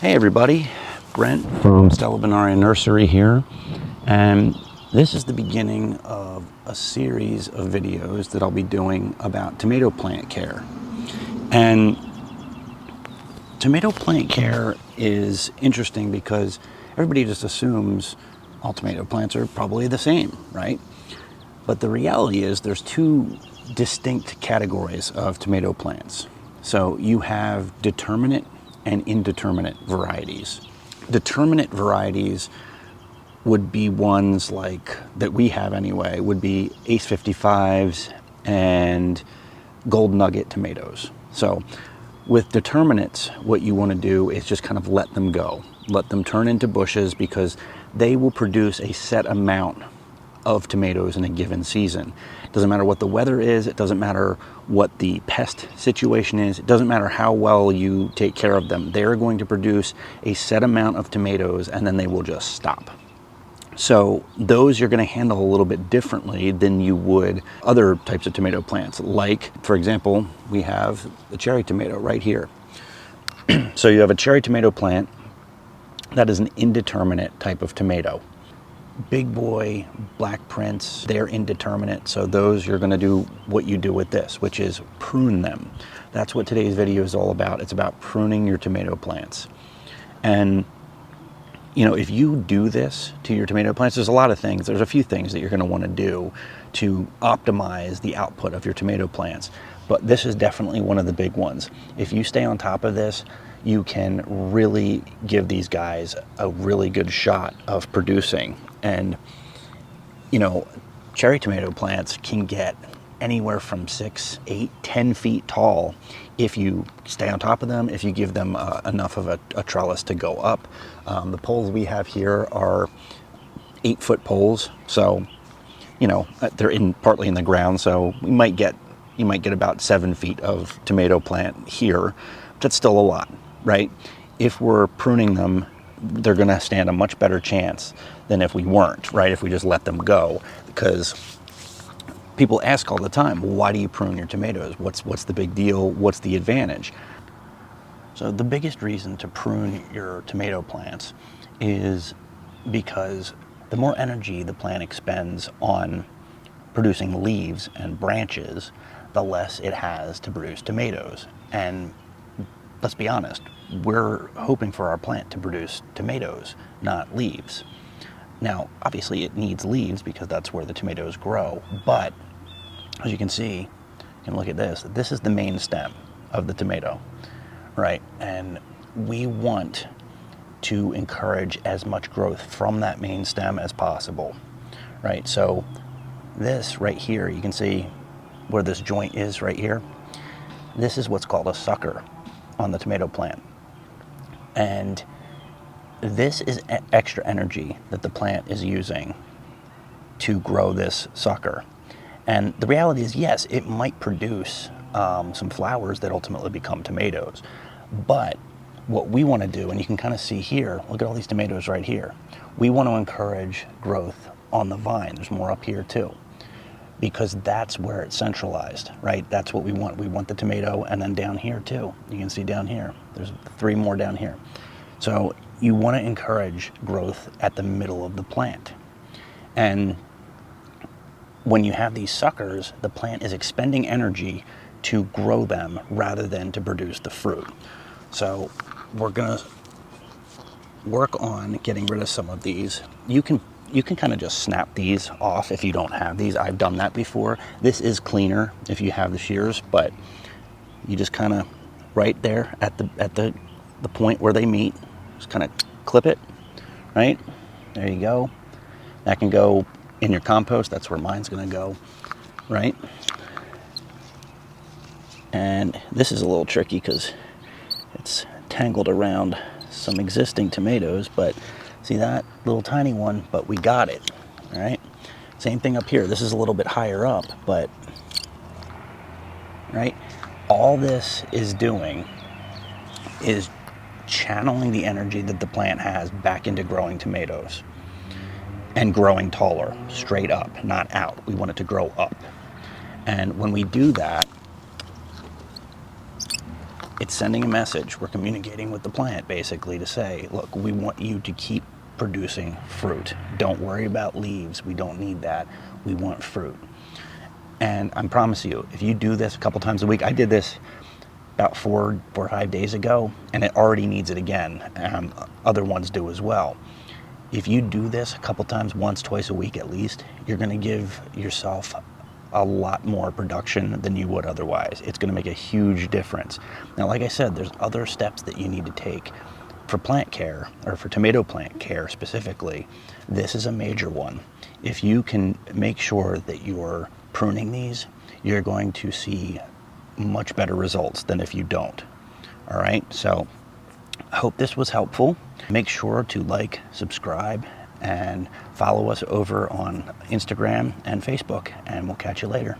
Hey everybody, Brent from Stella Benaria Nursery here, and this is the beginning of a series of videos that I'll be doing about tomato plant care. And tomato plant care is interesting because everybody just assumes all tomato plants are probably the same, right? But the reality is there's two distinct categories of tomato plants. So you have determinate and indeterminate varieties. Determinate varieties would be ones like, that we have anyway, would be Ace 55s and Gold Nugget tomatoes. So with determinates, what you want to do is just kind of let them go. Let them turn into bushes because they will produce a set amount of tomatoes in a given season. It doesn't matter what the weather is, it doesn't matter what the pest situation is, it doesn't matter how well you take care of them. They're going to produce a set amount of tomatoes and then they will just stop. So those you're going to handle a little bit differently than you would other types of tomato plants. Like, for example, we have the cherry tomato right here. So you have a cherry tomato plant that is an indeterminate type of tomato. Big boy, black prints, they're indeterminate. So those you're going to do what you do with this, which is prune them. That's what today's video is all about. It's about pruning your tomato plants. And you know, if you do this to your tomato plants, there's a lot of things. There's a few things that you're going to want to do to optimize the output of your tomato plants. But this is definitely one of the big ones. If you stay on top of this, you can really give these guys a really good shot of producing. And, you know, cherry tomato plants can get anywhere from 6, 8, 10 feet tall if you stay on top of them, if you give them enough of a trellis to go up. The poles we have here are 8-foot poles, so you know they're partly in the ground, so you might get about 7 feet of tomato plant here. That's still a lot, right? If we're pruning them, they're going to stand a much better chance than if we weren't, right? If we just let them go, because people ask all the time, why do you prune your tomatoes? What's the big deal? What's the advantage? So the biggest reason to prune your tomato plants is because the more energy the plant expends on producing leaves and branches, the less it has to produce tomatoes. And let's be honest, we're hoping for our plant to produce tomatoes, not leaves. Now, obviously it needs leaves because that's where the tomatoes grow, but as you can see, you can look at this. This is the main stem of the tomato, right? And we want to encourage as much growth from that main stem as possible, right? So this right here, you can see where this joint is right here. This is what's called a sucker on the tomato plant. And this is extra energy that the plant is using to grow this sucker. And the reality is, yes, it might produce some flowers that ultimately become tomatoes. But what we want to do, and you can kind of see here, look at all these tomatoes right here. We want to encourage growth on the vine. There's more up here too, because that's where it's centralized, right? That's what we want. We want the tomato, and then down here too. You can see down here, there's 3 more down here. So you want to encourage growth at the middle of the plant. And when you have these suckers, the plant is expending energy to grow them rather than to produce the fruit. So we're gonna work on getting rid of some of these. You can kind of just snap these off if you don't have these. I've done that before. This is cleaner if you have the shears, but you just kind of right there at the point where they meet, just kind of clip it, right? There you go. That can go in your compost. That's where mine's gonna go, right? And this is a little tricky because it's tangled around some existing tomatoes, but see that little tiny one, but we got it, all right? Same thing up here. This is a little bit higher up, but, right? All this is doing is channeling the energy that the plant has back into growing tomatoes and growing taller, straight up, not out. We want it to grow up. And when we do that, it's sending a message. We're communicating with the plant basically to say, look, we want you to keep producing fruit. Don't worry about leaves. We don't need that. We want fruit. And I promise you, if you do this a couple times a week, I did this about 4 or 5 days ago, and it already needs it again. Other ones do as well. If you do this a couple times, once, twice a week at least, you're going to give yourself a lot more production than you would otherwise. It's going to make a huge difference. Now, like I said, there's other steps that you need to take for plant care, or for tomato plant care specifically. This is a major one. If you can make sure that you're pruning these, you're going to see much better results than if you don't. All right, so I hope this was helpful. Make sure to like, subscribe, and follow us over on Instagram and Facebook, and we'll catch you later.